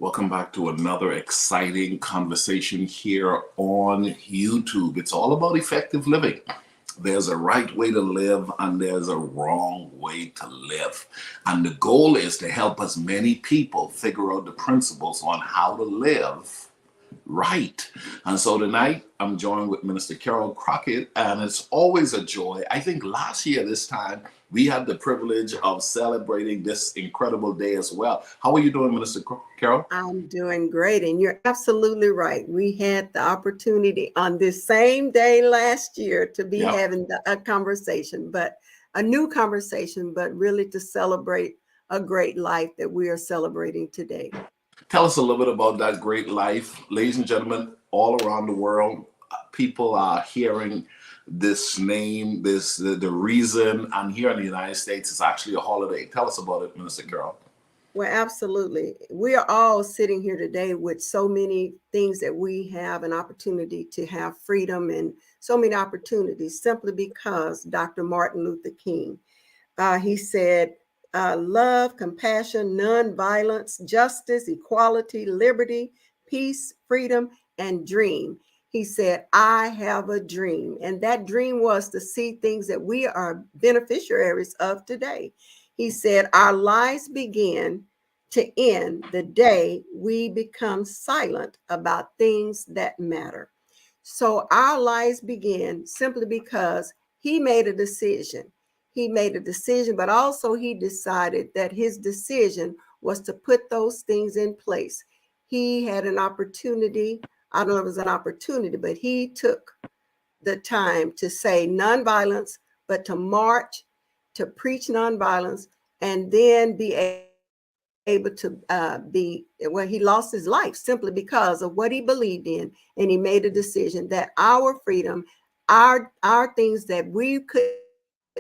Welcome back to another exciting conversation here on YouTube. It's all about effective living. There's a right way to live and there's a wrong way to live. And the goal is to help as many people figure out the principles on how to live right. And so tonight I'm joined with Minister Carol Crockett, and it's always a joy. I think last year this time we had the privilege of celebrating this incredible day as well. How are you doing, Minister Carol? I'm doing great, and you're absolutely right. We had the opportunity on this same day last year to be having a conversation, but a new conversation, but really to celebrate a great life that we are celebrating today. Tell us a little bit about that great life. Ladies and gentlemen, all around the world, people are hearing this name, the reason, and here in the United States, it's actually a holiday. Tell us about it, Minister Carol. Well, absolutely. We are all sitting here today with so many things that we have an opportunity to have freedom and so many opportunities simply because Dr. Martin Luther King, he said, love, compassion, nonviolence, justice, equality, liberty, peace, freedom, and dream. He said, I have a dream. And that dream was to see things that we are beneficiaries of today. He said, our lives begin to end the day we become silent about things that matter. So our lives begin simply because he made a decision. He made a decision, but also he decided that his decision was to put those things in place. He had an opportunity. I don't know if it was an opportunity, but he took the time to say nonviolence, but to march, to preach nonviolence, and then be able to he lost his life simply because of what he believed in. And he made a decision that our freedom, our things that we could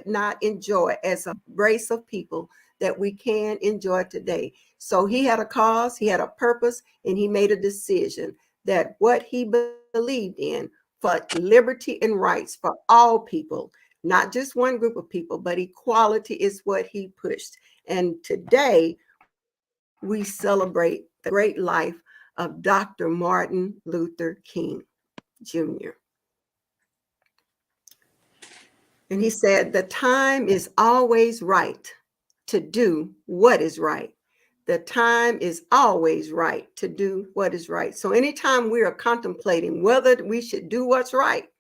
not enjoy as a race of people, that we can enjoy today. So he had a cause, he had a purpose, and he made a decision that what he believed in for liberty and rights for all people, not just one group of people, but equality is what he pushed. And today we celebrate the great life of Dr. Martin Luther King Jr. And he said, the time is always right to do what is right. The time is always right to do what is right. So anytime we are contemplating whether we should do what's right,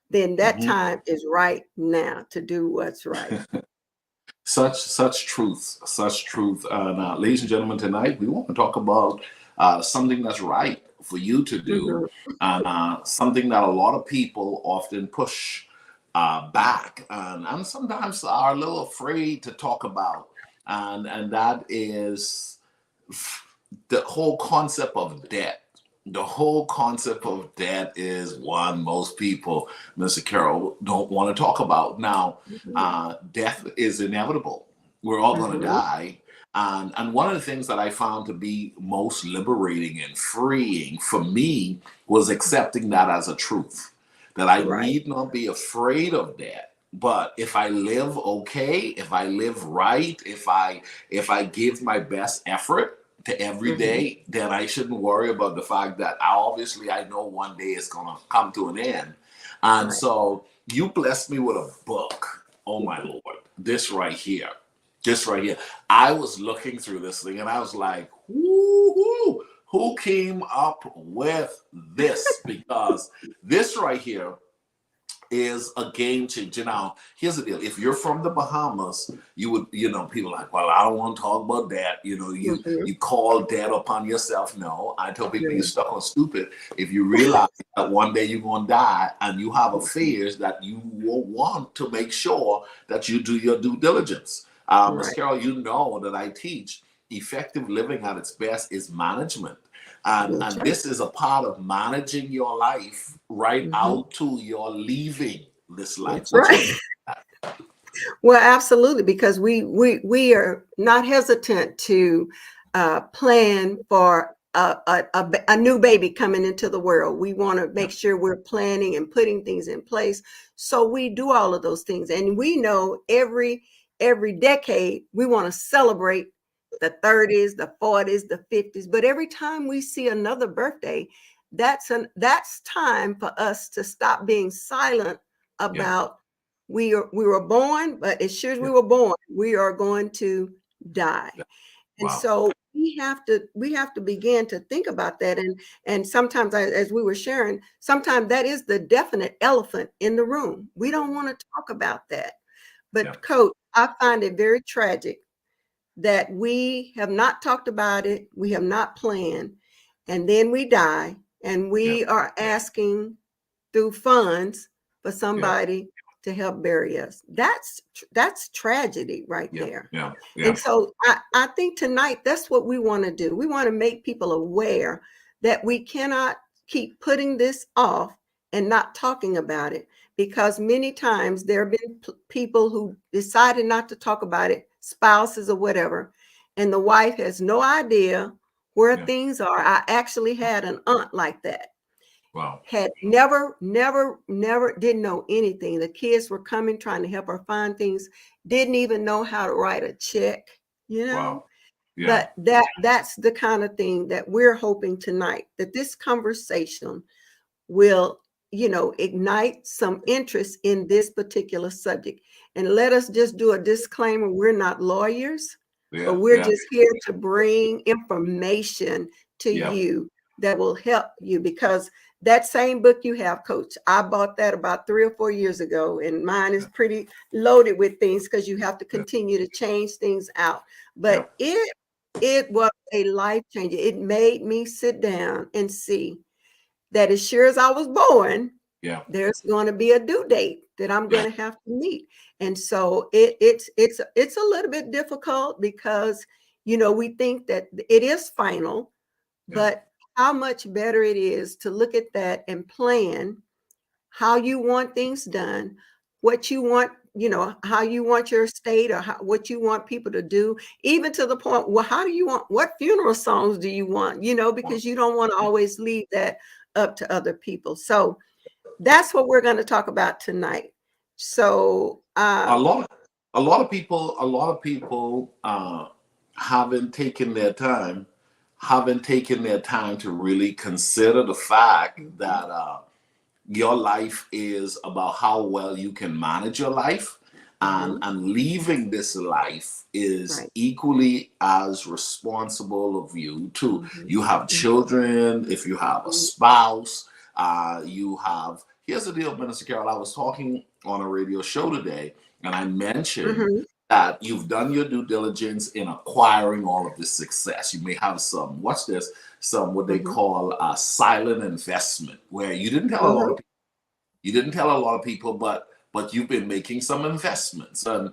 then that time is right now to do what's right. Such truth. Now, ladies and gentlemen, tonight we want to talk about something that's right for you to do, and something that a lot of people often push back and sometimes are a little afraid to talk about, and that is the whole concept of debt. The whole concept of debt is one most people, Mr. Carol, don't want to talk about. Now, death is inevitable. We're all going to die. And one of the things that I found to be most liberating and freeing for me was accepting that as a truth, that I need not be afraid of death. But if I live okay, if I live right, if I give my best effort to every day, then I shouldn't worry about the fact that I know one day it's going to come to an end. And so you blessed me with a book. Oh my Lord, this right here. I was looking through this thing and I was like, who came up with this? Because this right here is a game changer. Now, here's the deal. If you're from the Bahamas, you would, people are like, well, I don't want to talk about that. You call debt upon yourself. No, I tell people you're stuck on stupid. If you realize that one day you're going to die and you have affairs that you will want to make sure that you do your due diligence. Ms. Carol, you know that I teach effective living at its best is management. And this is a part of managing your life out to your leaving this life. Well, absolutely, because we are not hesitant to plan for a new baby coming into the world. We want to make sure we're planning and putting things in place. So we do all of those things. And we know every decade we want to celebrate the 30s, the 40s, the 50s. But every time we see another birthday, that's time for us to stop being silent about we were born, but as sure as we were born, we are going to die. And so we have to begin to think about that. And sometimes, as we were sharing, sometimes that is the definite elephant in the room. We don't want to talk about that. But Coach, I find it very tragic that we have not talked about it, we have not planned, and then we die, and we are asking through funds for somebody to help bury us. That's tragedy right there. And so I think tonight that's what we want to do. We want to make people aware that we cannot keep putting this off and not talking about it, because many times there have been people who decided not to talk about it, spouses or whatever, and the wife has no idea where things are. I actually had an aunt like that. Had never didn't know anything. The kids were coming, trying to help her find things, didn't even know how to write a check, you know. But that's the kind of thing that we're hoping tonight, that this conversation will, ignite some interest in this particular subject. And let us just do a disclaimer: we're not lawyers, but we're just here to bring information to you that will help you, because that same book you have, Coach, I bought that about 3 or 4 years ago, and mine is pretty loaded with things because you have to continue to change things out. But it was a life changer. It made me sit down and see that as sure as I was born, there's going to be a due date that I'm going to have to meet. And so it's a little bit difficult because, we think that it is final, but how much better it is to look at that and plan how you want things done, what you want, how you want your estate, or what you want people to do, even to the point, well, what funeral songs do you want, because you don't want to always leave that up to other people. So that's what we're going to talk about tonight. So a lot of people haven't taken their time to really consider the fact that your life is about how well you can manage your life, and leaving this life is equally as responsible of you too. You have children, if you have a spouse, here's the deal, Minister Carol. I was talking on a radio show today, and I mentioned that you've done your due diligence in acquiring all of this success. You may have some, watch this, what they call a silent investment, where you didn't tell a lot of people. You didn't tell a lot of people, but you've been making some investments, and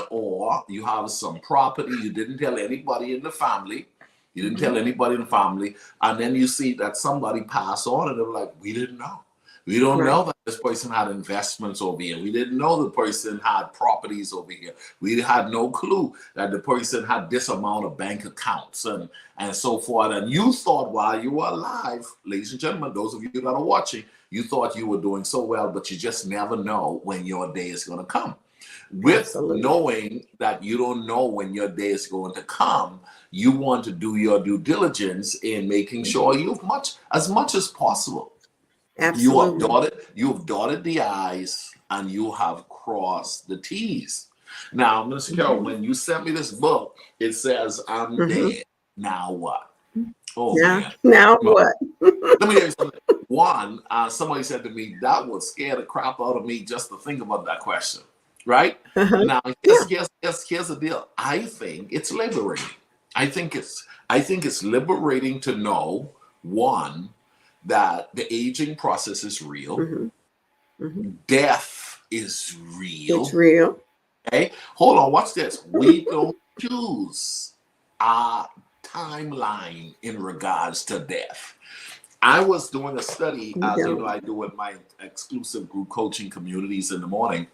or you have some property you didn't tell anybody in the family. You didn't tell anybody in the family, and then you see that somebody pass on, and they're like, "We didn't know. We don't know that this person had investments over here. We didn't know the person had properties over here. We had no clue that the person had this amount of bank accounts and so forth." And you thought while you were alive, ladies and gentlemen, those of you that are watching, you thought you were doing so well, but you just never know when your day is going to come. With knowing that you don't know when your day is going to come, you want to do your due diligence in making sure as much as possible. Absolutely. You have dotted the I's and you have crossed the T's. Now, Mr. Carroll, when you sent me this book, it says, "I'm dead. Now what?" Oh, man. Now what? Let me tell you something. One, somebody said to me, that would scare the crap out of me just to think about that question. Right? Now, here's the deal. I think it's liberating. I think it's liberating to know, one, that the aging process is real. Death is real. It's real. Okay, hold on, watch this. We don't choose our timeline in regards to death. I was doing a study, as you know, I do with my exclusive group coaching communities in the morning.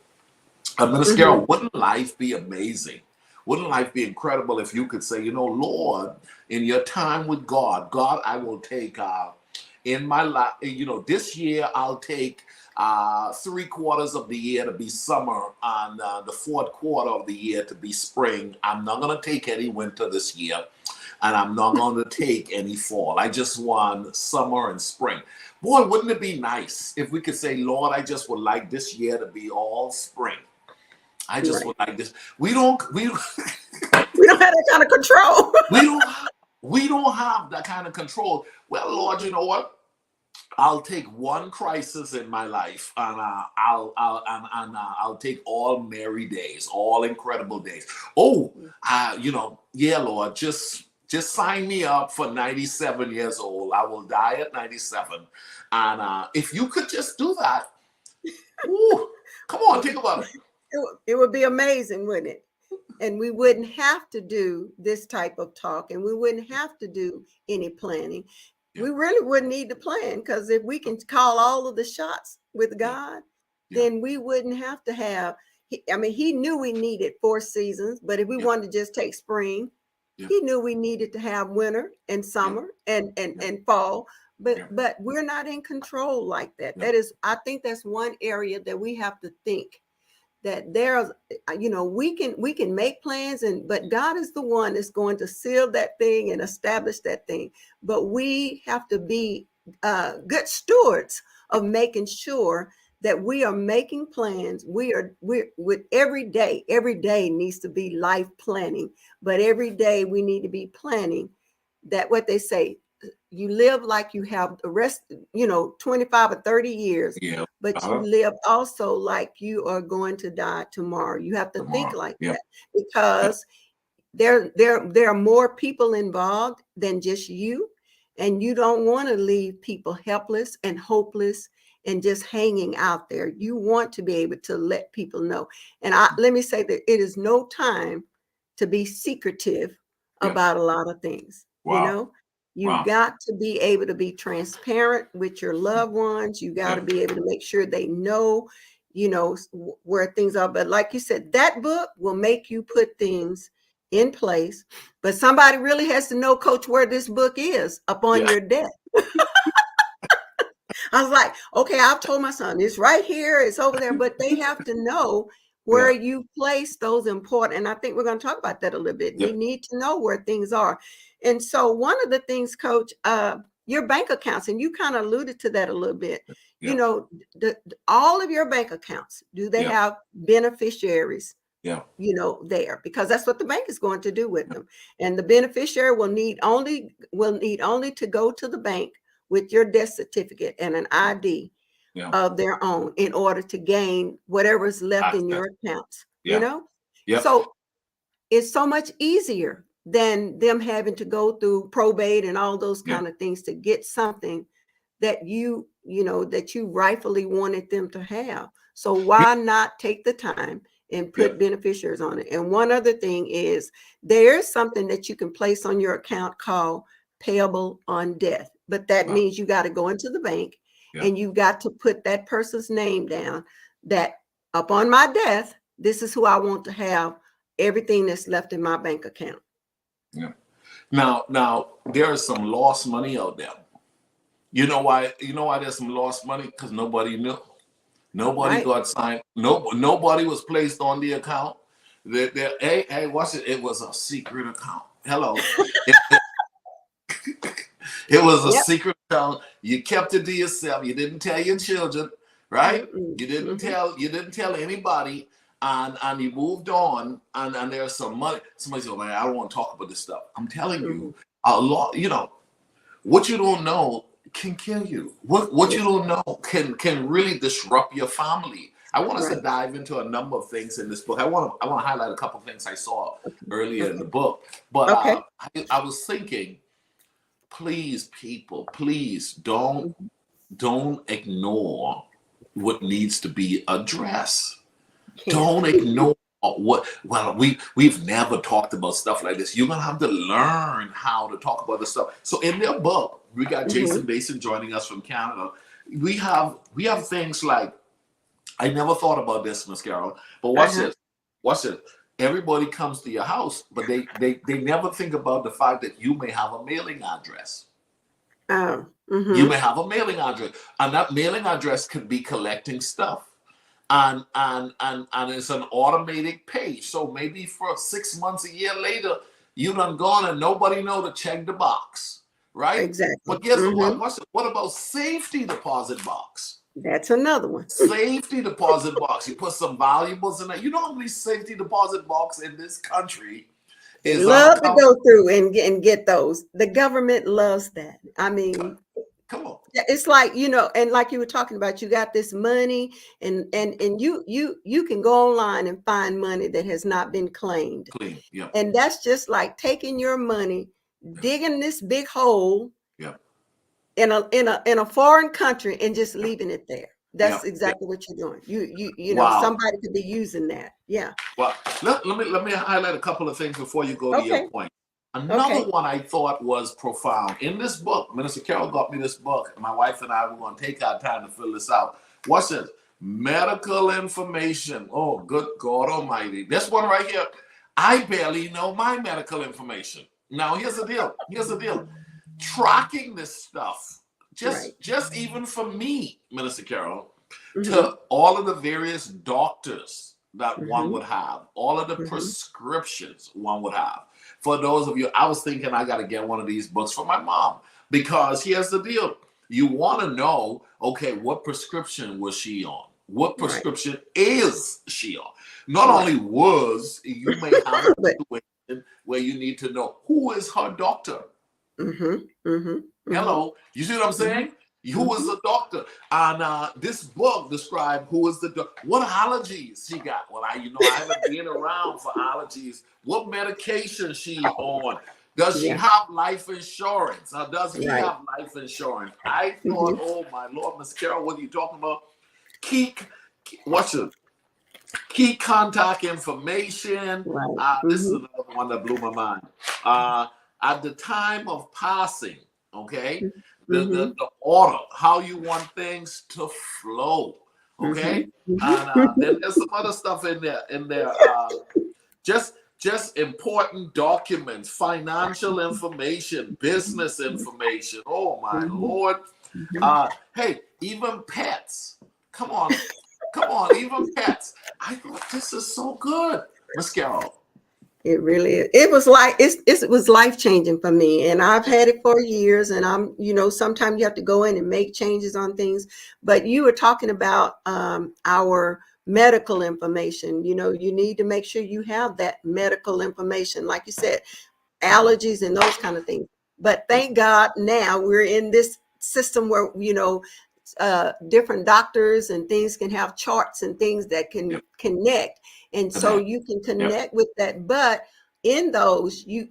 Minister Carol, wouldn't life be amazing? Wouldn't life be incredible if you could say, Lord, in your time with God, I will take in my life, this year I'll take 3/4 of the year to be summer and the 4th quarter of the year to be spring. I'm not going to take any winter this year, and I'm not going to take any fall. I just want summer and spring. Boy, wouldn't it be nice if we could say, Lord, I just would like this year to be all spring. I just would like this. We don't have that kind of control. we don't have that kind of control. Well, Lord, you know what? I'll take one crisis in my life, and I'll take all merry days, all incredible days. Oh, yeah, Lord, just sign me up for 97 years old. I will die at 97, and if you could just do that, ooh, come on, think about it. It would be amazing, wouldn't it? And we wouldn't have to do this type of talk, and we wouldn't have to do any planning. We really wouldn't need to plan, because if we can call all of the shots with God, then we wouldn't have to have. He knew we needed 4 seasons, but if we wanted to just take spring, he knew we needed to have winter and summer and fall. But we're not in control like that. I think that's one area that we have to think. That there's, we can make plans, but God is the one that's going to seal that thing and establish that thing. But we have to be good stewards of making sure that we are making plans. We're with every day needs to be life planning, but every day we need to be planning that what they say, you live like you have the rest, 25 or 30 years, but you live also like you are going to die tomorrow. You have to think like that, because there are more people involved than just you, and you don't want to leave people helpless and hopeless and just hanging out there. You want to be able to let people know. And let me say that it is no time to be secretive about a lot of things. You've got to be able to be transparent with your loved ones. You got to be able to make sure they know, where things are. But like you said, that book will make you put things in place. But somebody really has to know, Coach, where this book is upon your death. I was like, okay, I've told my son, it's right here, it's over there. But they have to know where you place those important. And I think we're going to talk about that a little bit. You need to know where things are. And so one of the things, Coach, your bank accounts, and you kind of alluded to that a little bit, all of your bank accounts, do they have beneficiaries? There, because that's what the bank is going to do with them. And the beneficiary will need only to go to the bank with your death certificate and an ID of their own in order to gain whatever is left in your accounts. So it's so much easier than them having to go through probate and all those kind of things to get something that you rightfully wanted them to have. So why not take the time and put beneficiaries on it? And one other thing is, there's something that you can place on your account called Payable on Death. But that means you got to go into the bank and you've got to put that person's name down, that upon my death, this is who I want to have everything that's left in my bank account. Now there is some lost money out there. You know why there's some lost money? Because nobody knew. Nobody got signed. Nobody was placed on the account. Hey, watch it. It was a secret account. Hello. It was a secret account. You kept it to yourself. You didn't tell your children, right? You didn't tell anybody, and you moved on. And there's some money. Somebody said, "Man, I don't want to talk about this stuff." I'm telling you, a lot. What you don't know can kill you. What you don't know can really disrupt your family. I want us to dive into a number of things in this book. I want to highlight a couple of things I saw earlier in the book. But I was thinking, please, people, please don't ignore what needs to be addressed. Don't ignore we've never talked about stuff like this. You're gonna have to learn how to talk about this stuff. So in their book, we got Jason Basin joining us from Canada. We have things like, I never thought about this, Miss Carol, but watch this. Watch this. Everybody comes to your house, but they never think about the fact that you may have a mailing address. You may have a mailing address, and that mailing address could be collecting stuff. And it's an automated page. So maybe for 6 months, a year later, you done gone and nobody know to check the box, right? Exactly. But guess what about safety deposit box? That's another one. Safety deposit box. You put some valuables in there. You know how many safety deposit box in this country is love to go through and get those. The government loves that. I mean, come on. It's like, you know, and like you were talking about, you got this money and you can go online and find money that has not been claimed. Clean. Yeah. And that's just like taking your money, digging this big hole in a foreign country and just leaving it there. That's exactly what you're doing. You know, somebody could be using that. Yeah. Well, let me highlight a couple of things before you go to your point. Another one I thought was profound. In this book, Minister Carol got me this book. My wife and I were going to take our time to fill this out. What's this? Medical information. Oh, good God Almighty. This one right here. I barely know my medical information. Now, here's the deal. Here's the deal. Tracking this stuff, just even for me, Minister Carol, to all of the various doctors that one would have, all of the prescriptions one would have. For those of you, I was thinking I got to get one of these books for my mom, because here's the deal. You want to know, okay, what prescription was she on? What prescription is she on? Not only was, you may have a situation where you need to know who is her doctor. Hello, you see what I'm saying? Who is the doctor? And this book described who is the doctor. What allergies she got? Well, I haven't been around for allergies. What medication she on? Does she have life insurance? Or does he have life insurance? I thought, oh my Lord, Miss Carol, what are you talking about? Key contact information. This is another one that blew my mind. At the time of passing, okay, the order, how you want things to flow, okay, and then there's some other stuff in there, just important documents, financial information, business information. Oh my Lord, hey, even pets. Come on, even pets. I thought this is so good, Miss Carol. It really is. It was like it was life-changing for me, and I've had it for years, and I'm, you know, sometimes you have to go in and make changes on things. But you were talking about our medical information. You know, you need to make sure you have that medical information, like you said, allergies and those kind of things. But thank God now we're in this system where, you know, different doctors and things can have charts and things that can connect, and so you can connect with that. But in those, you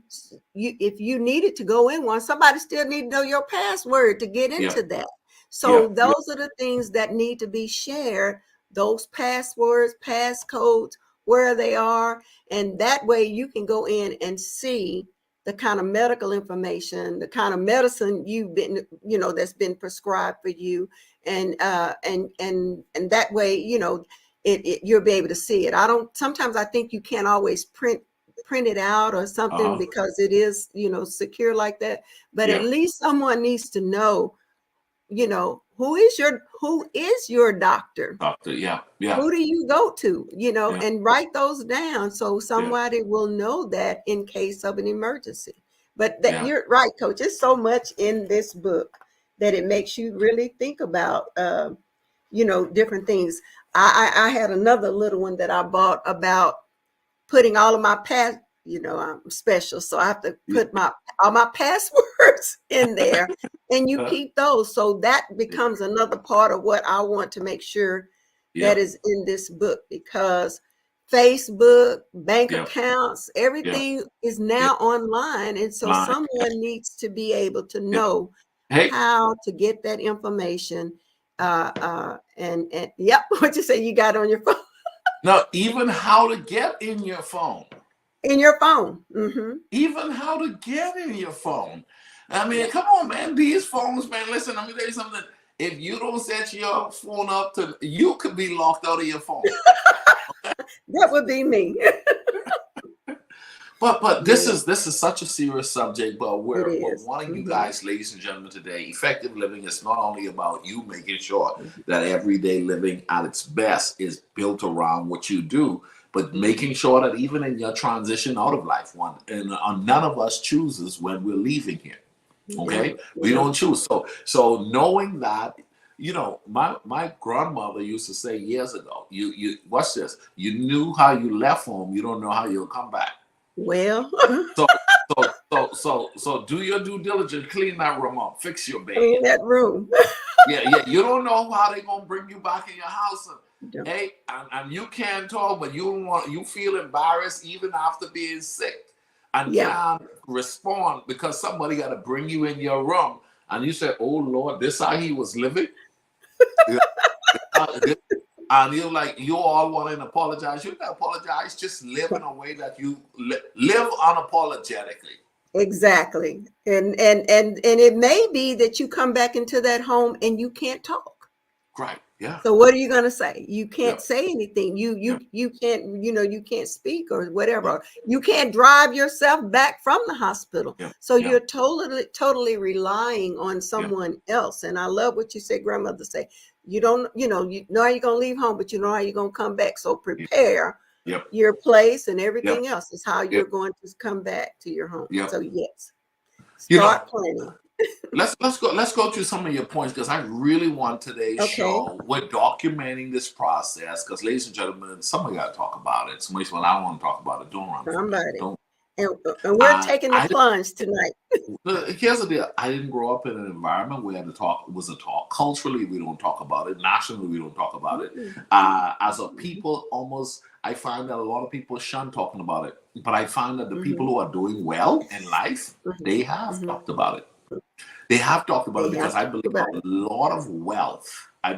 if you needed to go in one, somebody still need to know your password to get into that. So those are the things that need to be shared, those passwords, passcodes, where they are, and that way you can go in and see the kind of medical information, the kind of medicine you've been, you know, that's been prescribed for you, and that way, you know, you'll be able to see it. Sometimes I think you can't always print it out or something because it is, you know, secure like that. But at least someone needs to know, you know, who is your doctor? Who do you go to? You know, and write those down so somebody will know that in case of an emergency. But that you're right, Coach. There's so much in this book that it makes you really think about, you know, different things. I had another little one that I bought about putting all of my you know, I'm special, so I have to put all my passwords in there, and you keep those. So that becomes another part of what I want to make sure that is in this book, because Facebook, bank accounts, everything is now online, and so someone needs to be able to know how to get that information. And what you say you got on your phone? No, even how to get in your phone. In your phone. Even how to get in your phone. I mean, come on, man. These phones, man. Listen, let me tell you something. If you don't set your phone up to, you could be locked out of your phone. That would be me. But this is such a serious subject. But we're wanting you Mm-hmm. guys, ladies and gentlemen, today. Effective living is not only about you making sure that everyday living at its best is built around what you do, but making sure that even in your transition out of life, none of us chooses when we're leaving here. Okay, we don't choose. So knowing that, you know, my grandmother used to say years ago, you watch this. You knew how you left home. You don't know how you'll come back. Well, so do your due diligence. Clean that room up. Fix your bed. clean that room. Yeah. You don't know how they're gonna bring you back in your house. Hey, and you can't talk, but you feel embarrassed even after being sick, and can't respond because somebody got to bring you in your room, and you say, "Oh Lord, this how he was living." And you're like, you all want to apologize. You can apologize. Just live in a way that you live unapologetically. Exactly. And it may be that you come back into that home and you can't talk. Right. Yeah. So what are you going to say? You can't say anything. You can't, you can't speak or whatever. You can't drive yourself back from the hospital. So you're totally relying on someone else. And I love what you said, grandmother say, you know how you're going to leave home, but you know how you're going to come back. So prepare your place and everything else is how you're going to come back to your home. So yes, start planning. Let's go through some of your points because I really want today's show. We're documenting this process because, ladies and gentlemen, somebody got to talk about it. Somebody's well, I want to talk about it. Don't run from it. And we're taking the plunge tonight. Here's the deal. I didn't grow up in an environment where the talk was a talk. Culturally, we don't talk about it. Nationally, we don't talk about it. As a people, I find that a lot of people shun talking about it. But I find that the people who are doing well in life, they have talked about it. They have talked about it because I believe a lot of wealth. I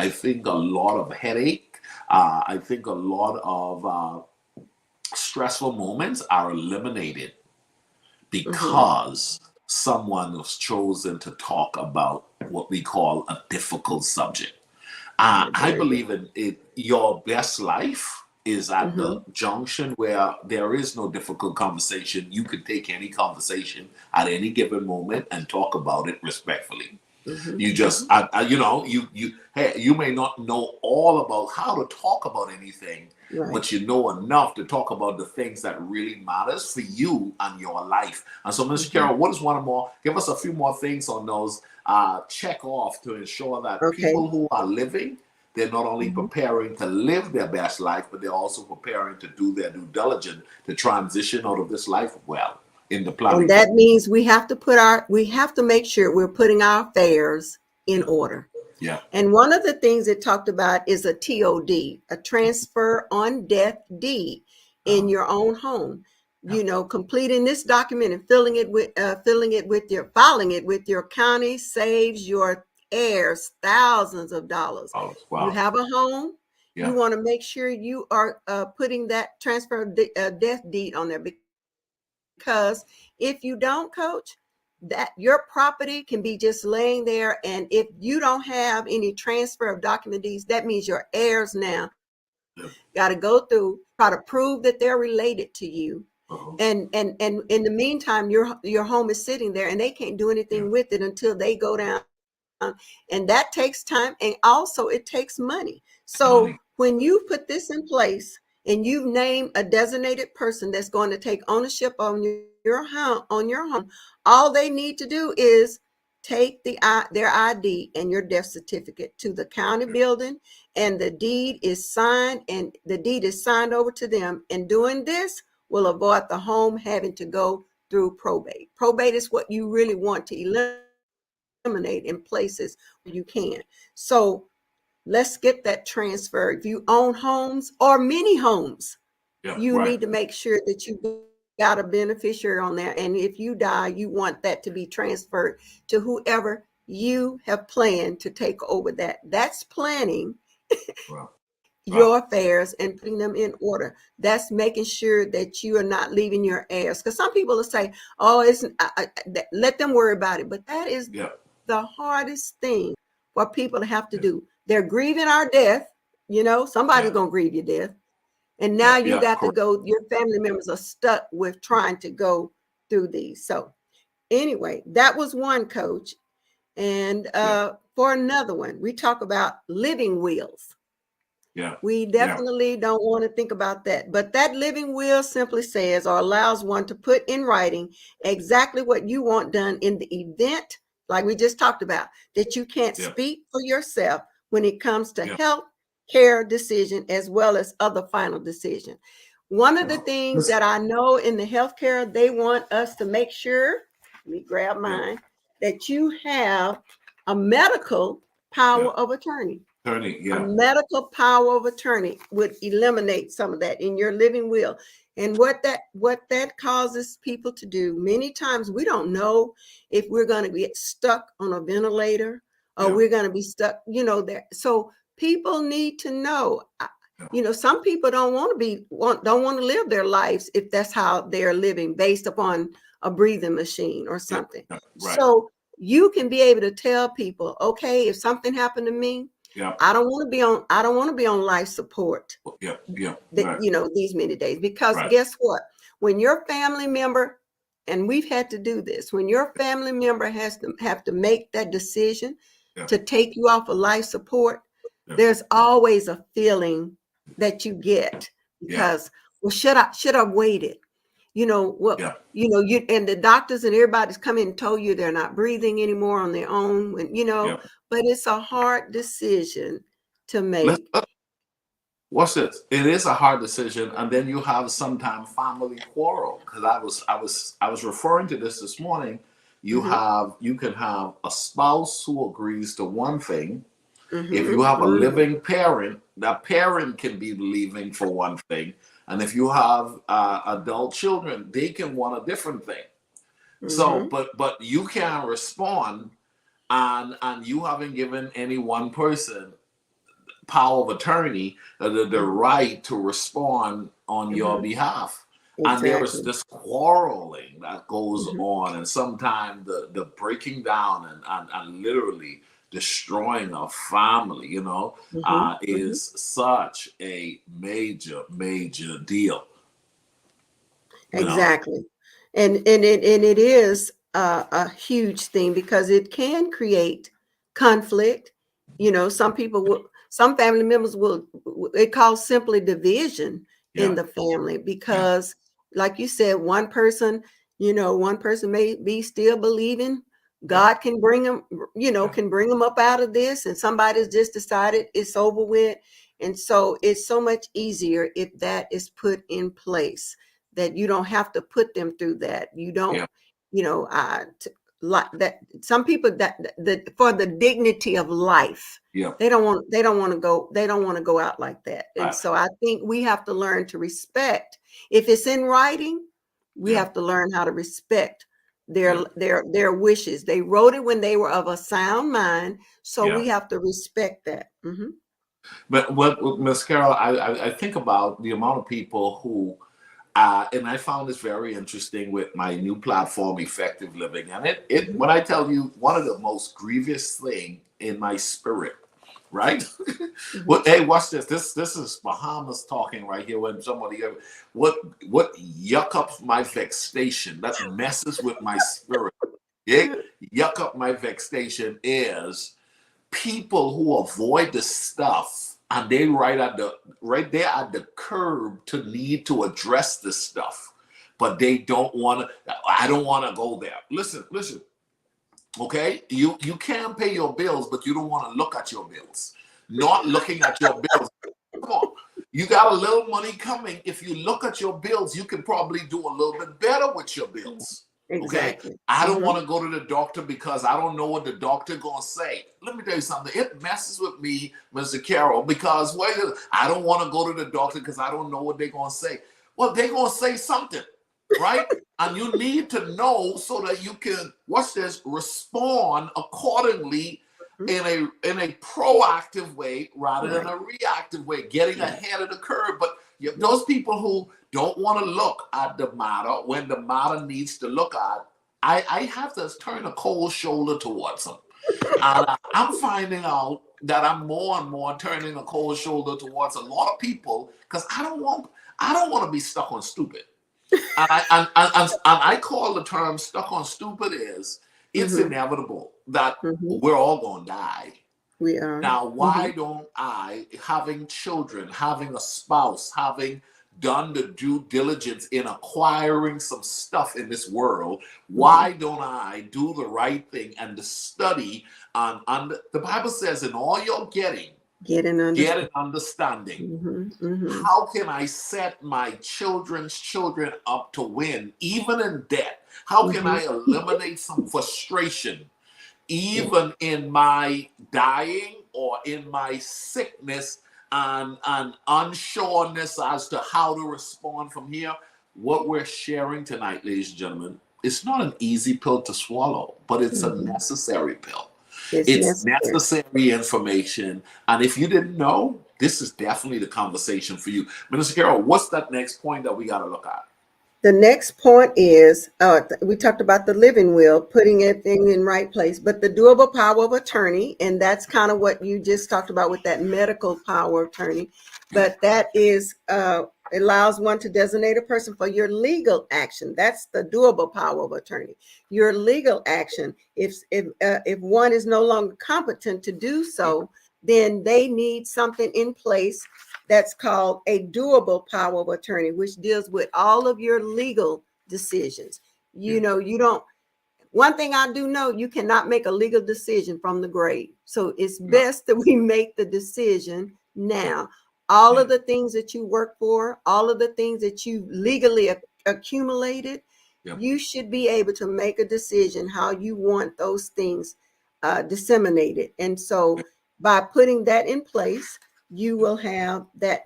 think a lot of headache. I think a lot of stressful moments are eliminated because someone has chosen to talk about what we call a difficult subject. I believe in it. Your best life is at the junction where there is no difficult conversation. You can take any conversation at any given moment and talk about it respectfully. You just, you may not know all about how to talk about anything, but you know enough to talk about the things that really matters for you and your life. And so, Mr. Carroll, what is one more? Give us a few more things on those. Check off to ensure that people who are living, they're not only preparing to live their best life, but they're also preparing to do their due diligence to transition out of this life well in the planning. And that means we have to make sure we're putting our affairs in order. And one of the things it talked about is a TOD, a transfer on death deed in your own home. Completing this document and filing it with your county saves your heirs thousands of dollars. You have a home. You want to make sure you are putting that transfer of death deed on there, because if you don't, coach, that your property can be just laying there, and if you don't have any transfer of document deeds, that means your heirs now got to go through, try to prove that they're related to you. And in the meantime, your home is sitting there and they can't do anything with it until they go down. And that takes time, and also it takes money. So when you put this in place and you name a designated person that's going to take ownership on your home, all they need to do is take their ID and your death certificate to the county building, and the deed is signed over to them. And doing this will avoid the home having to go through probate. Probate is what you really want to eliminate in places where you can. So let's get that transfer. If you own homes or many homes, you need to make sure that you got a beneficiary on there. And if you die, you want that to be transferred to whoever you have planned to take over that. That's planning your affairs and putting them in order. That's making sure that you are not leaving your heirs. Because some people will say, oh, let them worry about it. But that is the hardest thing for people to have to do. They're grieving our death. Somebody's going to grieve your death. And now you got to correct. go, your family members are stuck with trying to go through these. So anyway, that was one, Coach. And for another one, we talk about living wills. Yeah. We definitely don't want to think about that. But that living will simply says or allows one to put in writing exactly what you want done in the event, like we just talked about, that you can't speak for yourself when it comes to health care decision as well as other final decision. One of the things that I know in the healthcare, they want us to make sure, let me grab mine, that you have a medical power of attorney. A medical power of attorney would eliminate some of that in your living will. And what that causes people to do, many times we don't know if we're going to get stuck on a ventilator or we're going to be stuck, there. So people need to know, some people don't want to live their lives if that's how they're living based upon a breathing machine or something. So you can be able to tell people, okay, if something happened to me, I don't want to be on life support. These many days, because guess what? When your family member, and we've had to do this, when your family member have to make that decision to take you off of life support, there's always a feeling that you get because, well, should I waited? You and the doctors and everybody's come in and told you they're not breathing anymore on their own, but it's a hard decision to make. What's this? It is a hard decision, and then you have sometimes family quarrel. Because I was referring to this morning. You can have a spouse who agrees to one thing. If you have a living parent, that parent can be leaving for one thing. And if you have adult children, they can want a different thing. So, but you can respond, and you haven't given any one person power of attorney the right to respond on your behalf. And there is this quarreling that goes on, and sometimes the breaking down and literally destroying a family, is such a major deal. Exactly. And it is a huge thing because it can create conflict. Some family members will, it calls simply division in the family because like you said, one person may be still believing God can bring them, can bring them up out of this, and somebody's just decided it's over with. And so it's so much easier if that is put in place, that you don't have to put them through that. You don't, like that. Some people that for the dignity of life, they don't want to go out like that. And so I think we have to learn to respect. If it's in writing, we have to learn how to respect their wishes. They wrote it when they were of a sound mind, so we have to respect that. But what, Ms. Carol, I think about the amount of people who, and I found this very interesting with my new platform, Effective Living. And when I tell you, one of the most grievous thing in my spirit, right? Well, hey, watch this. This is Bahamas talking right here. When somebody, what yuck up my vexation, that messes with my spirit. Yuck up my vexation is people who avoid the stuff, and they right there at the curb to need to address this stuff, but they don't want to. I don't want to go there. Listen. Okay, you can pay your bills, but you don't want to look at your bills. Not looking at your bills. Come on, you got a little money coming. If you look at your bills, you can probably do a little bit better with your bills. Exactly. Okay, I don't want to go to the doctor because I don't know what the doctor gonna say. Let me tell you something. It messes with me, Mr. Carroll, because I don't want to go to the doctor because I don't know what they're gonna say. Well, they're gonna say something, right? And you need to know so that you can, respond accordingly in a proactive way rather than a reactive way, getting ahead of the curve. But those people who don't want to look at the matter when the matter needs to look at, I have to turn a cold shoulder towards them. And I'm finding out that I'm more and more turning a cold shoulder towards a lot of people because I don't want to be stuck on stupid. And I call the term stuck on stupid is it's inevitable that we're all going to die. We are. Now, why don't I, having children, having a spouse, having done the due diligence in acquiring some stuff in this world, why don't I do the right thing and the study on the Bible says in all you're getting, get an understanding. How can I set my children's children up to win, even in debt? How can I eliminate some frustration, even in my dying or in my sickness and unsureness as to how to respond from here? What we're sharing tonight, ladies and gentlemen, it's not an easy pill to swallow, but it's a necessary pill. It's necessary information. And if you didn't know, this is definitely the conversation for you. Minister Carol, what's that next point that we got to look at? The next point is, we talked about the living will, putting everything in right place, but the doable power of attorney, and that's kind of what you just talked about with that medical power of attorney, but that is, allows one to designate a person for your legal action. That's the doable power of attorney. Your legal action, if one is no longer competent to do so, then they need something in place that's called a doable power of attorney, which deals with all of your legal decisions. You know, you don't, one thing I do know, you cannot make a legal decision from the grave. So it's best that we make the decision now. All of the things that you work for, all of the things that you legally accumulated, you should be able to make a decision how you want those things disseminated. And so by putting that in place, you will have that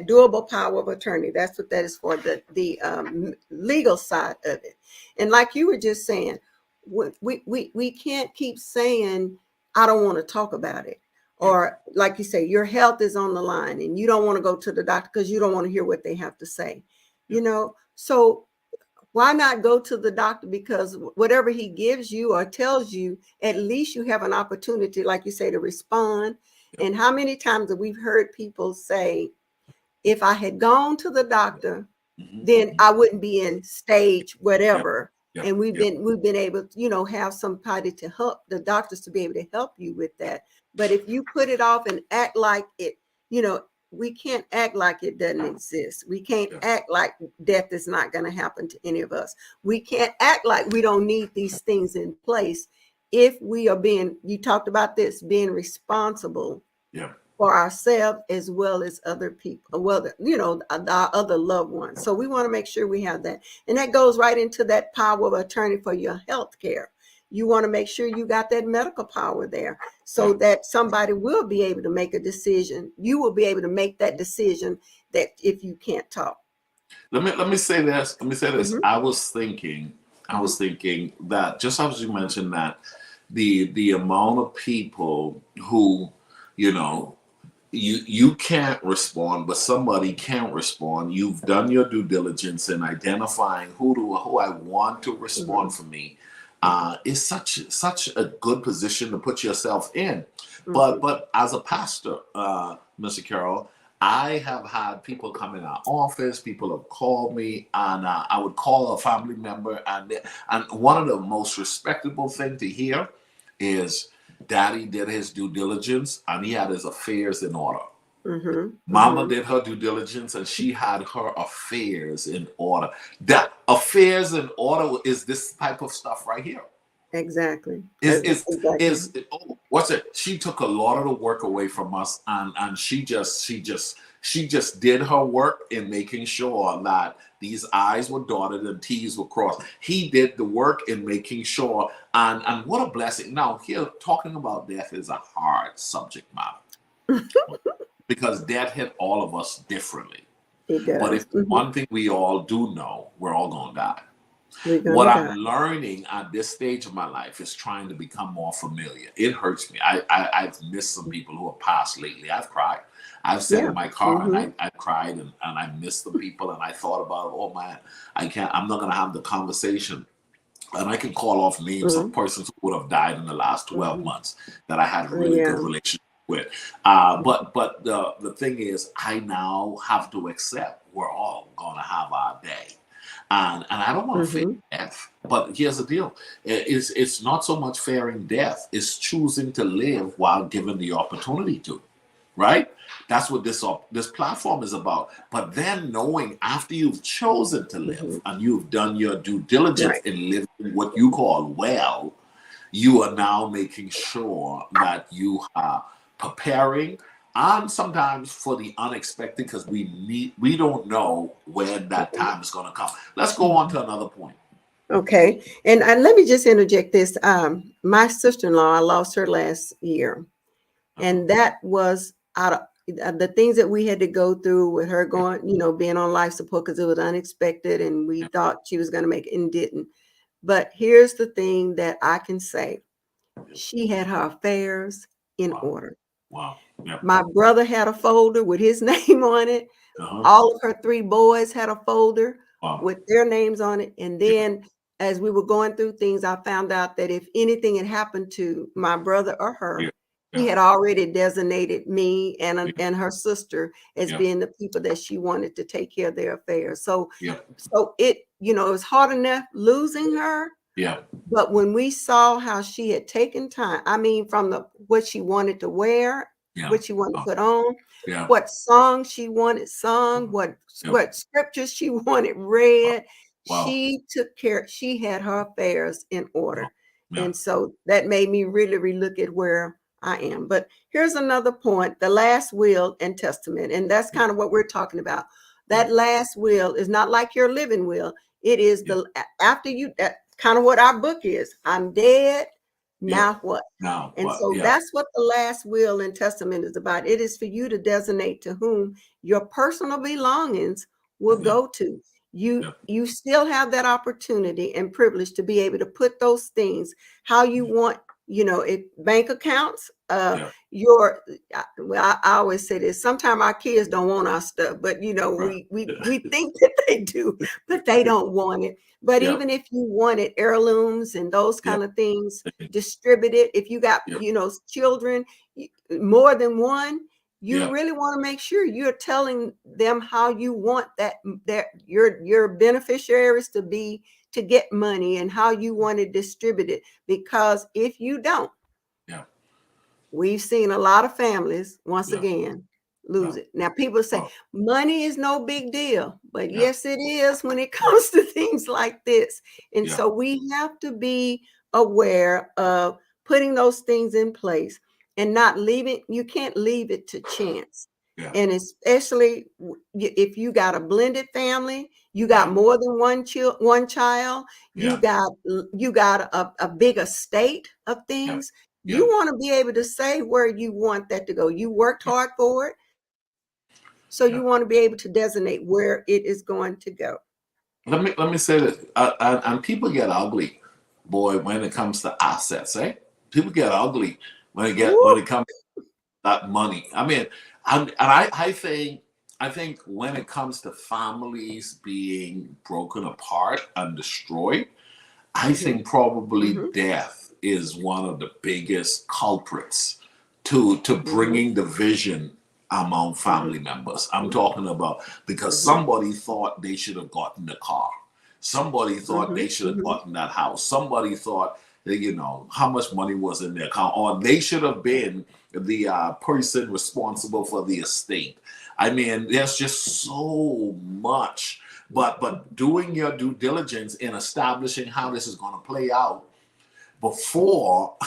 doable power of attorney. That's what that is for, the legal side of it. And like you were just saying, we can't keep saying, I don't want to talk about it. Or like you say, your health is on the line and you don't want to go to the doctor because you don't want to hear what they have to say. You know, so why not go to the doctor? Because whatever he gives you or tells you, at least you have an opportunity, like you say, to respond. And how many times have we heard people say, if I had gone to the doctor, then I wouldn't be in stage whatever. And we've been able to, you know, have somebody to help, the doctors to be able to help you with that. But if you put it off and act like it, you know, we can't act like it doesn't exist. We can't act like death is not going to happen to any of us. We can't act like we don't need these things in place. If we are being, you talked about this, being responsible for ourselves as well as other people, well, you know, our other loved ones. So we want to make sure we have that. And that goes right into that power of attorney for your health care. You want to make sure you got that medical power there so that somebody will be able to make a decision. You will be able to make that decision that if you can't talk. Let me say this. I was thinking that just as you mentioned that the amount of people who, you know, you can't respond, but somebody can respond. You've done your due diligence in identifying who I want to respond for me. Is such a good position to put yourself in. But as a pastor, Mr. Carroll, I have had people come in our office. People have called me, and I would call a family member, and one of the most respectable thing to hear is, Daddy did his due diligence and he had his affairs in order. Mama did her due diligence and she had her affairs in order. That affairs in order is this type of stuff right here. Exactly. What's it? She took a lot of the work away from us, and she just did her work in making sure that these I's were dotted and T's were crossed. He did the work in making sure, and what a blessing. Now, here talking about death is a hard subject matter because death hit all of us differently. It does. But if one thing we all do know, we're all gonna die. What I'm learning at this stage of my life is trying to become more familiar. It hurts me. I've missed some people who have passed lately. I've cried. I've sat in my car and I cried and I missed the people and I thought about, oh man, I'm not going to have the conversation and I can call off names of persons who would have died in the last 12 months that I had a really good relationship with. But the thing is, I now have to accept we're all gonna have our day. And I don't want to fear death. But here's the deal. It's not so much fearing death, it's choosing to live while given the opportunity to. Right? That's what this platform is about. But then knowing after you've chosen to live and you've done your due diligence in living what you call well, you are now making sure that you are preparing, and sometimes for the unexpected, because we don't know when that time is going to come. Let's go on to another point. Okay. And let me just interject this. My sister-in-law, I lost her last year. And that was out of the things that we had to go through with her going, being on life support, because it was unexpected and we thought she was going to make it and didn't. But here's the thing that I can say. She had her affairs in order. Wow. Yep. My brother had a folder with his name on it. All of her 3 boys had a folder with their names on it. And then as we were going through things, I found out that if anything had happened to my brother or her, he had already designated me and her sister as being the people that she wanted to take care of their affairs. So, so it was hard enough losing her. Yeah. But when we saw how she had taken time, I mean, from what she wanted to wear, what she wanted to put on, what song she wanted sung, what scriptures she wanted read, she took care. She had her affairs in order. And so that made me really relook at where I am. But here's another point, the last will and testament. And that's kind of what we're talking about. That last will is not like your living will. It is after you, that kind of what our book is. I'm dead. Now what? That's what the last will and testament is about. It is for you to designate to whom your personal belongings will go to. You still have that opportunity and privilege to be able to put those things how you want. If bank accounts, I always say this, sometimes our kids don't want our stuff, but we think that they do, but they don't want it. But even if you wanted heirlooms and those kind of things, distribute it. If you got, children, more than one, you really want to make sure you're telling them how you want that your beneficiaries to get money and how you want to distribute it. Because if you don't, we've seen a lot of families once again lose it. Now people say money is no big deal, but yes it is when it comes to things like this. And so we have to be aware of putting those things in place and not you can't leave it to chance. And especially if you got a blended family, you got more than one child, you got a big estate of things. You want to be able to say where you want that to go. You worked hard for it. So you want to be able to designate where it is going to go. Let me say this, and people get ugly, boy, when it comes to assets, eh? People get ugly when it comes to that money. I mean, I think when it comes to families being broken apart and destroyed, I think probably death is one of the biggest culprits to bringing division among family members. I'm talking about because somebody thought they should have gotten the car. Somebody thought they should have gotten that house. Somebody thought that, how much money was in their account, or they should have been the person responsible for the estate. I mean, there's just so much. But doing your due diligence in establishing how this is going to play out before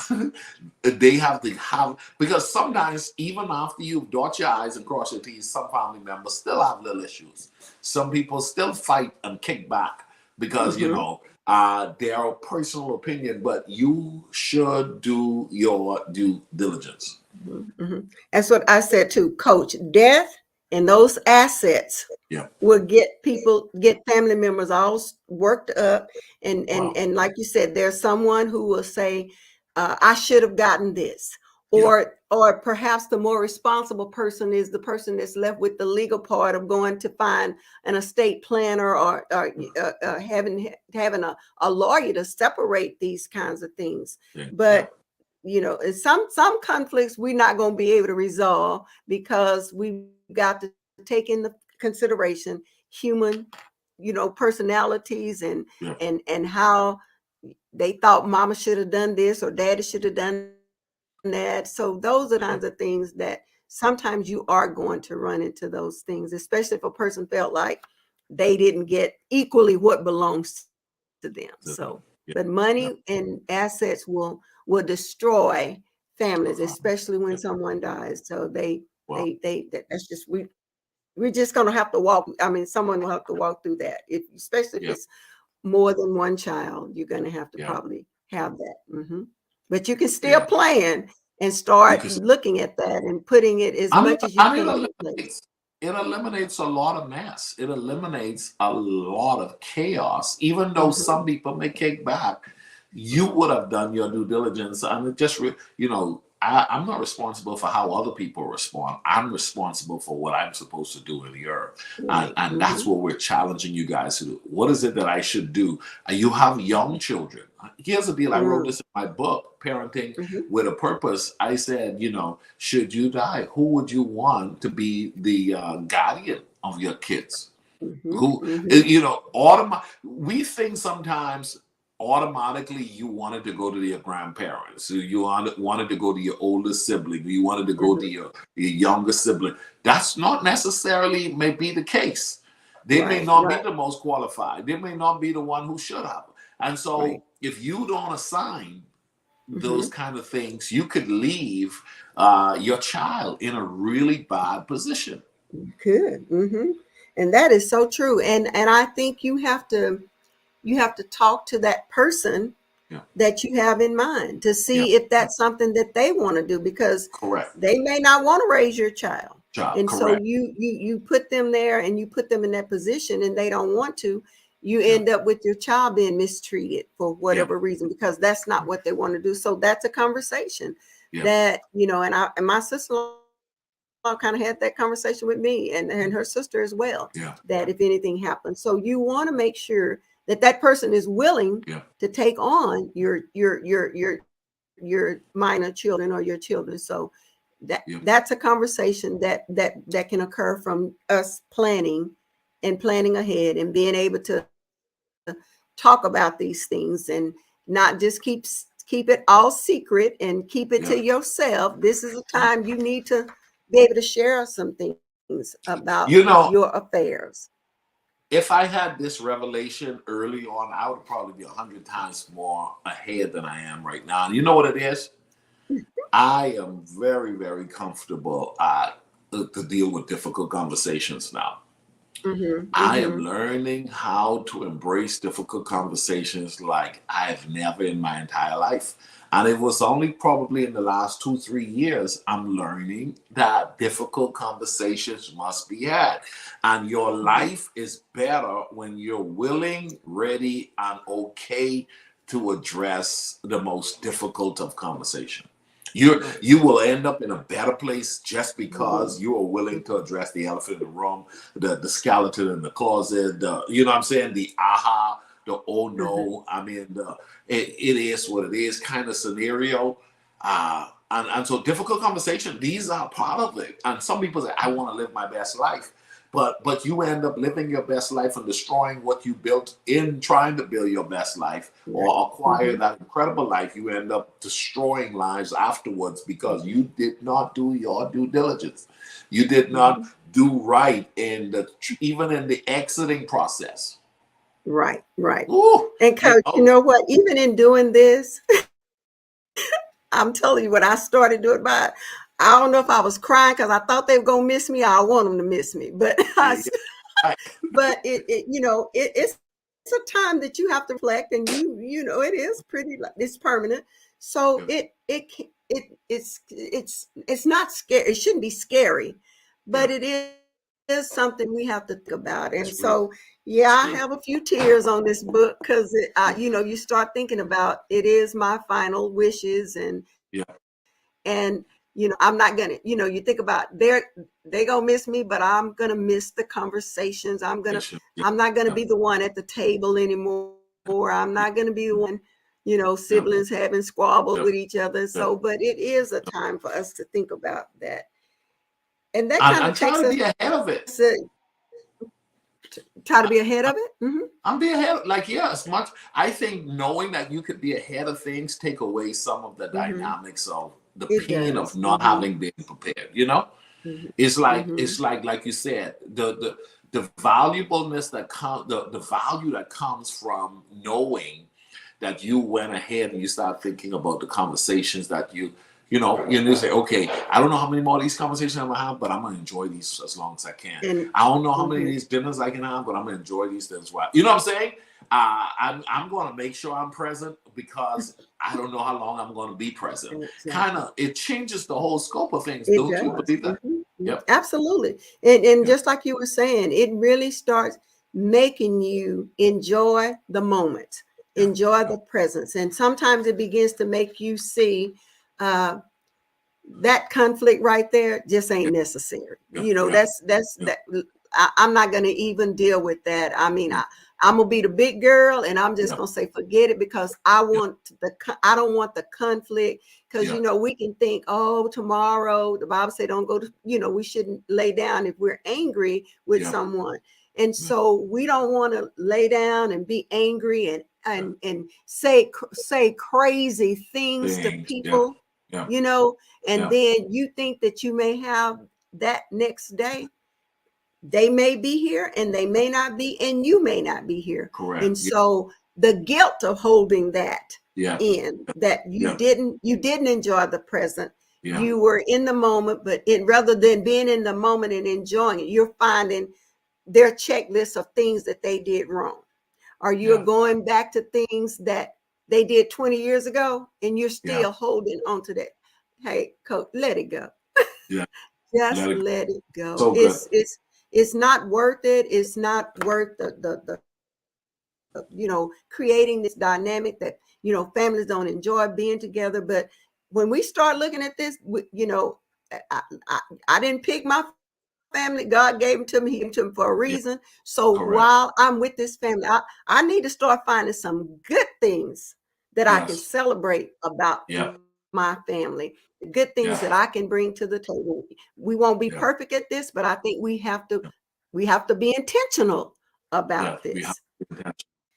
they have to because sometimes even after you've dot your I's and cross your T's, some family members still have little issues. Some people still fight and kick back because, their personal opinion, but you should do your due diligence. That's what I said too, Coach. Death and those assets will get family members all worked up. And like you said, there's someone who will say, I should have gotten this, or perhaps the more responsible person is the person that's left with the legal part of going to find an estate planner or having a lawyer to separate these kinds of things. But in some conflicts we're not going to be able to resolve because we've got to take into consideration human personalities and how they thought mama should have done this or daddy should have done that. So those are kinds of things that sometimes you are going to run into those things, especially if a person felt like they didn't get equally what belongs to them. So, but money and assets will destroy families, especially when someone dies. So that's just we're just going to have to walk. I mean, someone will have to walk through that. Especially if it's more than one child, you're going to have to probably have that. But you can still plan and start looking at that and putting it as much as you can. It eliminates a lot of mess. It eliminates a lot of chaos. Even though some people may kick back, you would have done your due diligence, and it just I'm not responsible for how other people respond. I'm responsible for what I'm supposed to do in the earth. And that's what we're challenging you guys to do. What is it that I should do? You have young children. Here's the deal. I wrote this in my book, Parenting with a Purpose. I said, should you die, who would you want to be the guardian of your kids? We think sometimes automatically you wanted to go to your grandparents, you wanted to go to your older sibling, you wanted to go to your younger sibling. That's not necessarily may be the case. They may not be the most qualified. They may not be the one who should have. And so if you don't assign those kind of things, you could leave your child in a really bad position. Good. And that is so true. And I think you have to talk to that person that you have in mind to see if that's something that they want to do, because they may not want to raise your child. And so you put them there and you put them in that position and they don't want to. You end up with your child being mistreated for whatever reason, because that's not what they want to do. So that's a conversation that, and my sister-in-law kind of had that conversation with me and her sister as well, that if anything happens. So you want to make sure that person is willing to take on your minor children or your children. So that's a conversation that can occur from us planning ahead and being able to talk about these things and not just keep it all secret and keep it to yourself. This is a time you need to be able to share some things about your affairs. If I had this revelation early on, I would probably be 100 times more ahead than I am right now. And you know what it is? I am very, very comfortable to deal with difficult conversations now. I am learning how to embrace difficult conversations like I've never in my entire life. And it was only probably in the last 2-3 years I'm learning that difficult conversations must be had. And your life is better when you're willing, ready, and okay to address the most difficult of conversation. You will end up in a better place just because you are willing to address the elephant in the room, the skeleton in the closet, the aha, the oh no, I mean, it is what it is kind of scenario. And so difficult conversation, these are part of it. And some people say, I want to live my best life. But you end up living your best life and destroying what you built in trying to build your best life or acquire that incredible life. You end up destroying lives afterwards because you did not do your due diligence. You did not do right even in the exiting process. Right. Ooh, and Coach, you know what? Even in doing this, I'm telling you, when I started doing it, I don't know if I was crying because I thought they were gonna miss me. I want them to miss me, but but it's a time that you have to reflect, and it is it's permanent. So it's not scary. It shouldn't be scary, but it is something we have to think about. And so I have a few tears on this book because you start thinking about it is my final wishes and And, I'm not going to, you think about they going to miss me, but I'm going to miss the conversations. I'm not going to be the one at the table anymore. I'm not going to be the one, siblings having squabbles with each other. So, but it is a time for us to think about that. And that kind of takes us to be ahead of it. Try to be ahead of it. Mm-hmm. I'm be ahead. As much. I think knowing that you could be ahead of things take away some of the dynamics of the pain of not having been prepared. It's like like you said, the valuableness that comes, the value that comes from knowing that you went ahead and you start thinking about the conversations that you say, okay, I don't know how many more of these conversations I'm gonna have, but I'm gonna enjoy these as long as I can. And I don't know how many of these dinners I can have, but I'm gonna enjoy these things. You know what I'm saying? I'm gonna make sure I'm present because I don't know how long I'm gonna be present. Exactly. It changes the whole scope of things. Don't you believe that? Yep. Absolutely. And just like you were saying, it really starts making you enjoy the moment, enjoy the presence. And sometimes it begins to make you see that conflict right there just ain't necessary. That I'm not going to even deal with that. I mean, I'm gonna be the big girl and I'm just gonna say forget it, because I don't want the conflict, because we can think, oh, tomorrow the Bible said don't go to, we shouldn't lay down if we're angry with someone. And so we don't want to lay down and be angry and say crazy things to people. And then you think that you may have that next day. They may be here and they may not be, and you may not be here. Correct. And so the guilt of holding that in, that you didn't enjoy the present. You were in the moment, but rather than being in the moment and enjoying it, you're finding their checklist of things that they did wrong. Or you're going back to things that they did 20 years ago and you're still holding on to that. Hey, coach, let it go. Just let it go. So it's not worth it. It's not worth the creating this dynamic that, families don't enjoy being together. But when we start looking at this, I didn't pick my family. God gave them to me. He gave them to me for a reason. So while I'm with this family, I need to start finding some good things that I can celebrate about my family. The good things that I can bring to the table. We won't be perfect at this, but I think we have to be intentional about this.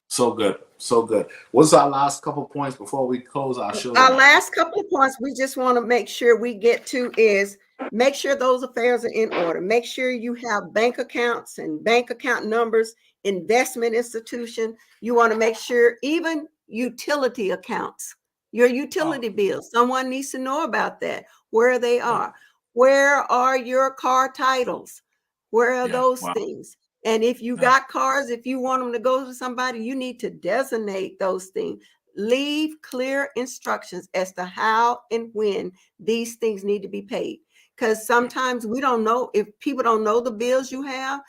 So good. So good. What's our last couple of points before we close our show? Our last couple of points we just want to make sure we get to is make sure those affairs are in order. Make sure you have bank accounts and bank account numbers, investment institution. You want to make sure even utility accounts, your utility bills. Someone needs to know about that, where they are. Where are your car titles? Where are those things? And if you got cars, if you want them to go to somebody, you need to designate those things. Leave clear instructions as to how and when these things need to be paid. Because sometimes we don't know, if people don't know the bills you have.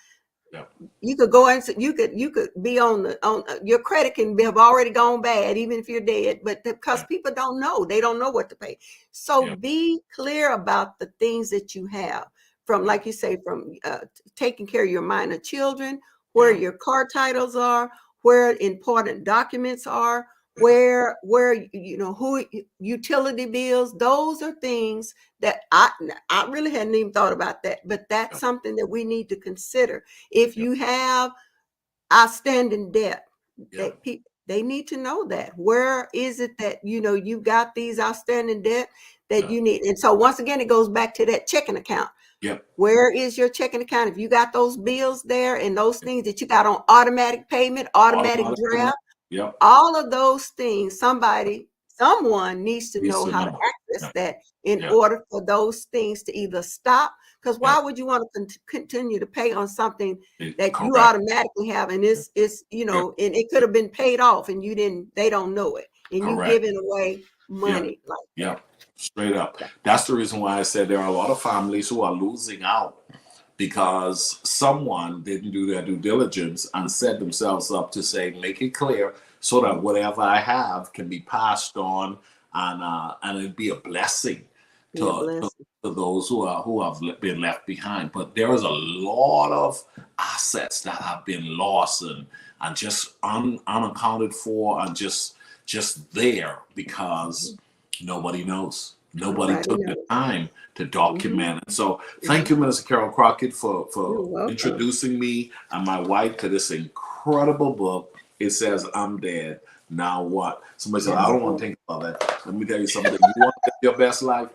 You could go and you could be on your credit can have already gone bad, even if you're dead, but because people don't know, they don't know what to pay. So be clear about the things that you have, from, like you say, from taking care of your minor children, where your car titles are, where important documents are, where who utility bills. Those are things that I really hadn't even thought about that, but that's something that we need to consider. If you have outstanding debt, they need to know that. Where is it that you got these outstanding debt that you need? And so once again, it goes back to that checking account. Where is your checking account? If you got those bills there and those things that you got on automatic payment, automatic draft, all of those things, someone needs to know how to access that in order for those things to either stop. Because why would you want to continue to pay on something that you automatically have, and it's and it could have been paid off and they don't know it, and you giving away money straight up. That's the reason why I said there are a lot of families who are losing out because someone didn't do their due diligence and set themselves up to say, make it clear so that whatever I have can be passed on and it'd be a blessing Be a to, blessing. to those who have been left behind. But there is a lot of assets that have been lost and just unaccounted for and just there because nobody knows. Nobody Nobody took the knows. time to Mhm. document it. So thank you, Minister Carol Crockett, You're for welcome. introducing me and my wife to this incredible book. It says, I'm dead. Now what? Somebody said, I don't want to think about that. Let me tell you something. You want to live your best life?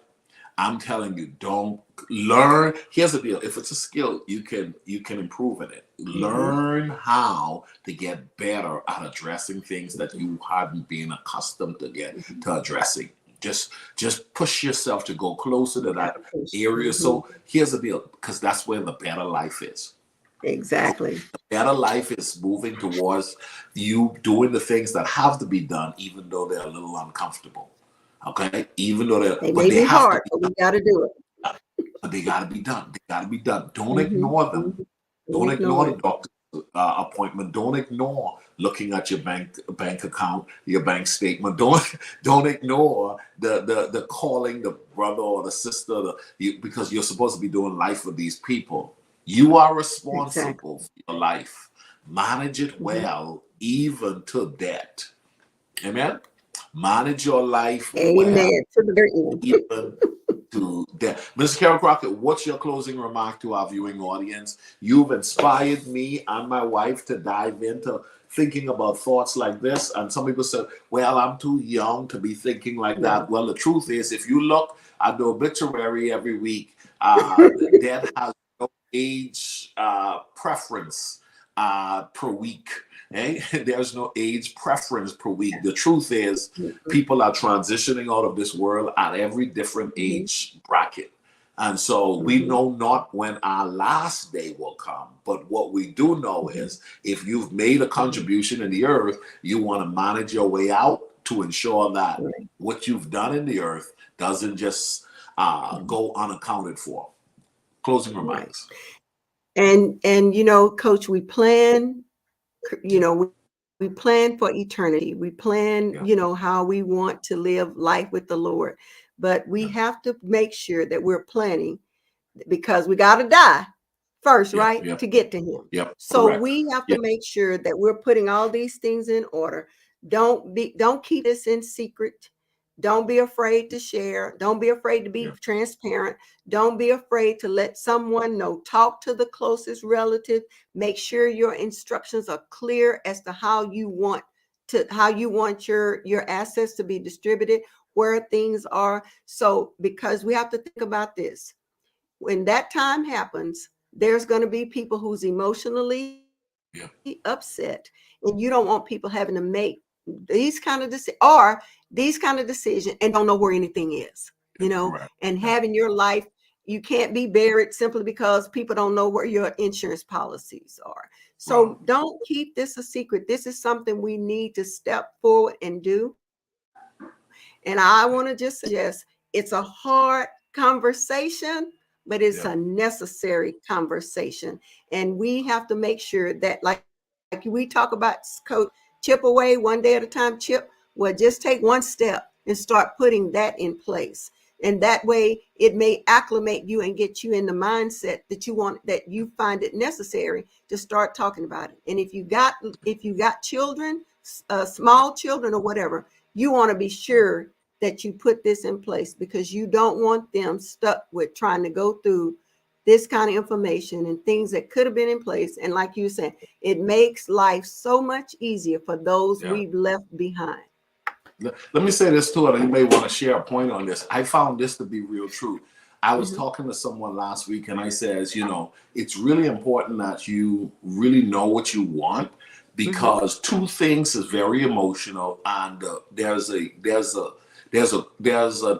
I'm telling you, don't learn. Here's the deal. If it's a skill, you can improve in it. Learn how to get better at addressing things that you haven't been accustomed to addressing. Just push yourself to go closer to that area. So here's the deal, because that's where the better life is. Exactly. The better life is moving towards you doing the things that have to be done, even though they're a little uncomfortable. Okay, even though they may be hard, but we got to do it. But they got to be done. They got to be done. Don't ignore them. Don't ignore the doctor's appointment. Don't ignore looking at your bank account, your bank statement. Don't ignore the calling the brother or the sister because you're supposed to be doing life with these people. You are responsible for your life. Manage it well, even to death. Amen. Manage your life well, to the very end. even to death. Mr. Carol Crockett, what's your closing remark to our viewing audience? You've inspired me and my wife to dive into thinking about thoughts like this. And some people said, well, I'm too young to be thinking like that. Well, the truth is, if you look at the obituary every week, death has no age preference per week. There's no age preference per week. The truth is, people are transitioning out of this world at every different age bracket. And so we know not when our last day will come, but what we do know is if you've made a contribution in the earth, you want to manage your way out to ensure that what you've done in the earth doesn't just go unaccounted for. Closing remarks. And you know, Coach, we plan. You know, we plan for eternity. We plan, you know, how we want to live life with the Lord. But we have to make sure that we're planning because we got to die first, right? To get to him. So we have to make sure that we're putting all these things in order. Don't keep this in secret. Don't be afraid to share. Don't be afraid to be transparent. Don't be afraid to let someone know. Talk to the closest relative. Make sure your instructions are clear as to how you want your assets to be distributed, where things are. So because we have to think about this. When that time happens, there's going to be people who's emotionally upset, and you don't want people having to make these kind of decisions and don't know where anything is, you know, and having your life, you can't be buried simply because people don't know where your insurance policies are. So don't keep this a secret. This is something we need to step forward and do. And I want to just suggest it's a hard conversation, but it's a necessary conversation. And we have to make sure that, like we talk about, Coach, chip away one day at a time, well, just take one step and start putting that in place. And that way it may acclimate you and get you in the mindset that you find it necessary to start talking about it. And if you got children, small children or whatever, you want to be sure that you put this in place because you don't want them stuck with trying to go through this kind of information and things that could have been in place. And like you said, it makes life so much easier for those we've left behind. Let me say this too, and you may want to share a point on this. I found this to be real true. I was talking to someone last week and I says, you know, it's really important that you really know what you want because two things is very emotional, and there's an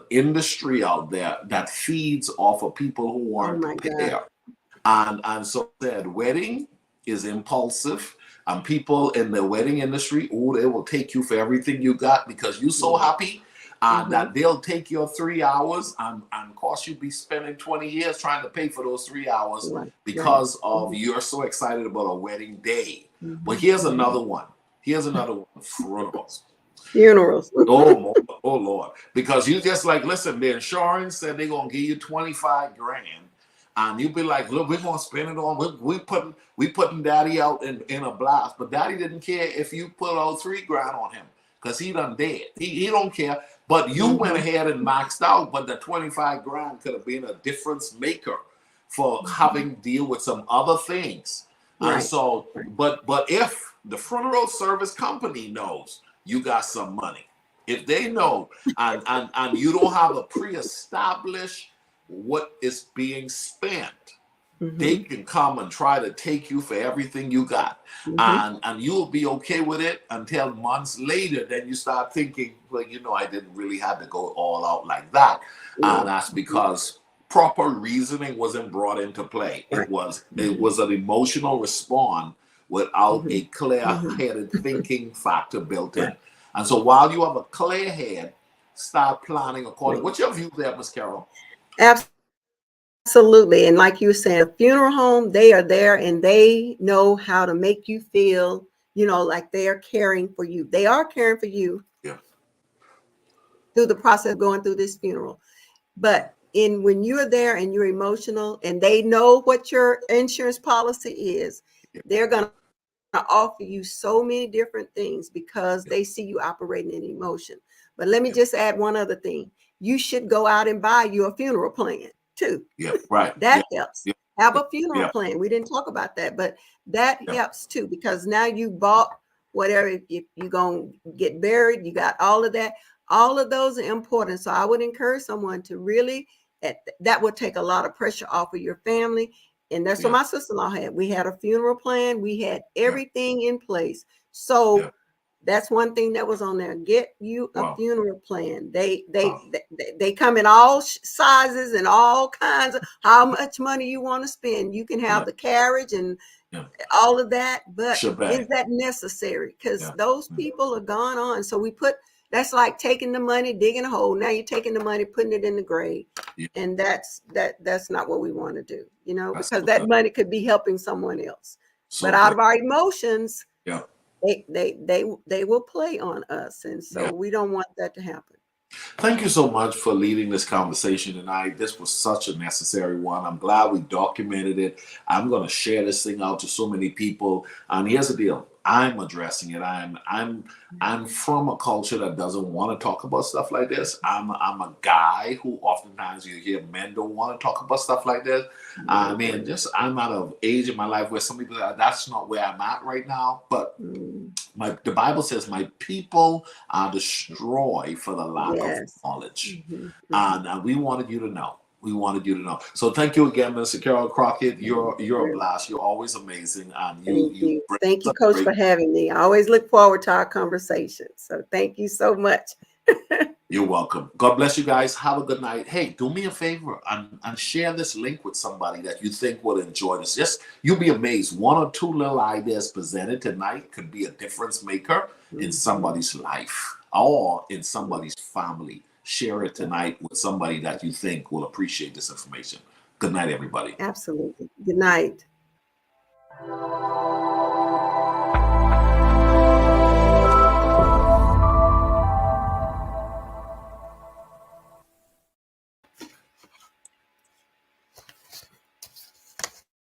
industry out there that feeds off of people who aren't prepared. And so that wedding is impulsive. And people in the wedding industry, they will take you for everything you got because you're so happy that they'll take your 3 hours and cost you be spending 20 years trying to pay for those 3 hours because of you're so excited about a wedding day. But here's another one. Funerals. Funerals. Oh Lord, because you just like, listen, the insurance said they're gonna give you 25 grand, and you be like, look, we're gonna spend it on, we putting daddy out in a blast, but daddy didn't care if you put out 3 grand on him, because he done dead. He don't care. But you went ahead and maxed out, but the 25 grand could have been a difference maker for having to deal with some other things. Right. And so, but if the funeral service company knows you got some money, if they know and you don't have a pre-established what is being spent, they can come and try to take you for everything you got. And you'll be okay with it until months later. Then you start thinking, well, you know, I didn't really have to go all out like that. And that's because proper reasoning wasn't brought into play. It was an emotional response without a clear-headed thinking factor built in. And so while you have a clear head, start planning accordingly. What's your view there, Ms. Carol? Absolutely. And like you were saying, a funeral home, they are there and they know how to make you feel, you know, like they are caring for you. They are caring for you through the process of going through this funeral. But when you're there and you're emotional and they know what your insurance policy is, they're going to offer you so many different things because they see you operating in emotion. But let me just add one other thing. You should go out and buy you a funeral plan too. That helps. Have a funeral plan. We didn't talk about that, but that helps too, because now you bought whatever. If you're going to get buried, you got all of that. All of those are important. So I would encourage someone to really, that would take a lot of pressure off of your family. And that's what my sister-in-law had. We had a funeral plan. We had everything in place. So that's one thing that was on there. Get you a funeral plan. They come in all sizes and all kinds of how much money you want to spend. You can have the carriage and all of that, but is that necessary? Because those people are gone on. So that's like taking the money, digging a hole. Now you're taking the money, putting it in the grave. And that's not what we want to do, you know, because that money could be helping someone else. But out of our emotions, they will play on us. And so we don't want that to happen. Thank you so much for leading this conversation tonight. This was such a necessary one. I'm glad we documented it. I'm going to share this thing out to so many people. And here's the deal. I'm addressing it. I'm from a culture that doesn't want to talk about stuff like this. I'm a guy who oftentimes you hear men don't want to talk about stuff like this. I mean, I'm at an age in my life where some people that's not where I'm at right now. But the Bible says my people are destroyed for the lack of knowledge. And we wanted you to know. We wanted you to know. So thank you again, Mr. Carol Crockett. You're a blast. You're always amazing. And thank you, Coach, for having me. I always look forward to our conversation. So thank you so much. You're welcome. God bless you guys. Have a good night. Hey, do me a favor and share this link with somebody that you think will enjoy this. You'll be amazed. 1 or 2 little ideas presented tonight could be a difference maker in somebody's life or in somebody's family. Share it tonight with somebody that you think will appreciate this information. Good night, everybody. Absolutely. Good night.